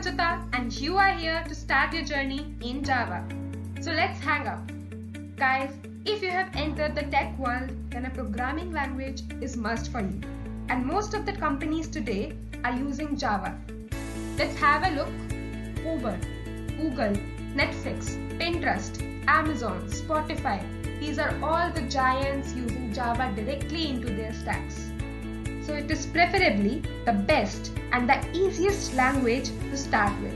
Shrishita and you are here to start your journey in Java. So let's hang out. Guys, if you have entered the tech world, then a programming language is must for you. And most of the companies today are using Java. Let's have a look. Uber, Google, Netflix, Pinterest, Amazon, Spotify. These are all the giants using Java directly into their stacks. So it is preferably the best and the easiest language to start with.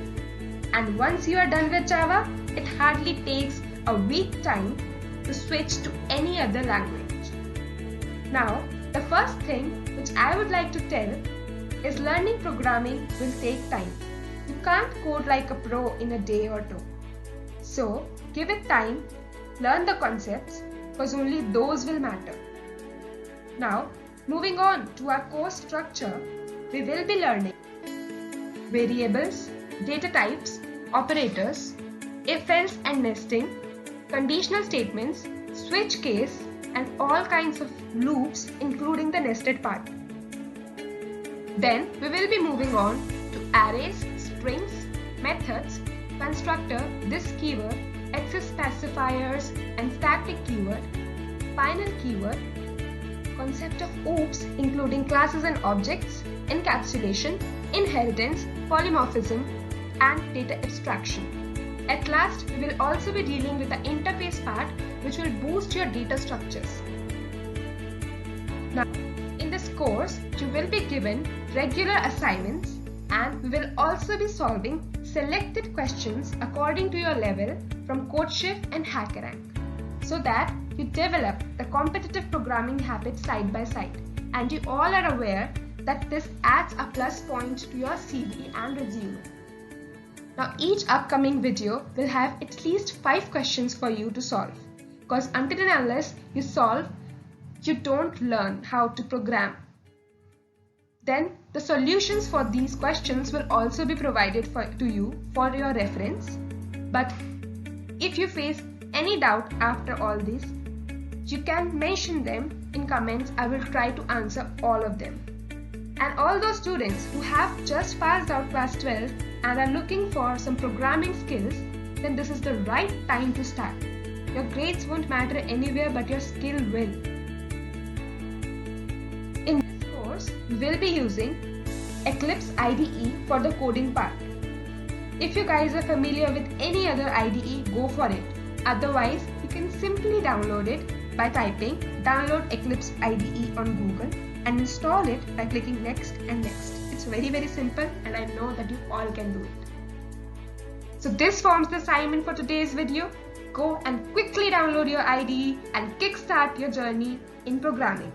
And once you are done with Java, it hardly takes a week time to switch to any other language. Now, the first thing which I would like to tell is learning programming will take time. You can't code like a pro in a day or two. So, give it time, learn the concepts, because only those will matter. Now, moving on to our course structure, we will be learning variables, data types, operators, if-else and nesting, conditional statements, switch case, and all kinds of loops including the nested part. Then we will be moving on to arrays, strings, methods, constructor, this keyword, access specifiers and static keyword, final keyword, concept of OOPs including classes and objects, encapsulation, inheritance, polymorphism, and data abstraction. At last, we will also be dealing with the interface part which will boost your data structures. Now, in this course, you will be given regular assignments and we will also be solving selected questions according to your level from CodeChef and HackerRank so that you develop the competitive programming habits side by side and you all are aware that this adds a plus point to your CV and resume. Now each upcoming video will have at least 5 questions for you to solve because until and unless you solve, you don't learn how to program. Then the solutions for these questions will also be provided to you for your reference. But if you face any doubt after all this, you can mention them in comments. I will try to answer all of them. And all those students who have just passed out class 12 and are looking for some programming skills, then this is the right time to start. Your grades won't matter anywhere but your skill will. In this course, we will be using Eclipse IDE for the coding part. If you guys are familiar with any other IDE, go for it. Otherwise, you can simply download it by typing download Eclipse IDE on Google and install it by clicking next and next. It's very simple and I know that you all can do it. So this forms the assignment for today's video. Go and quickly download your IDE and kickstart your journey in programming.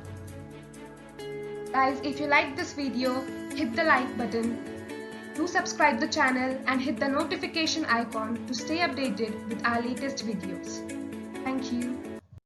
Guys, if you like this video, hit the like button, do subscribe the channel and hit the notification icon to stay updated with our latest videos. Thank you.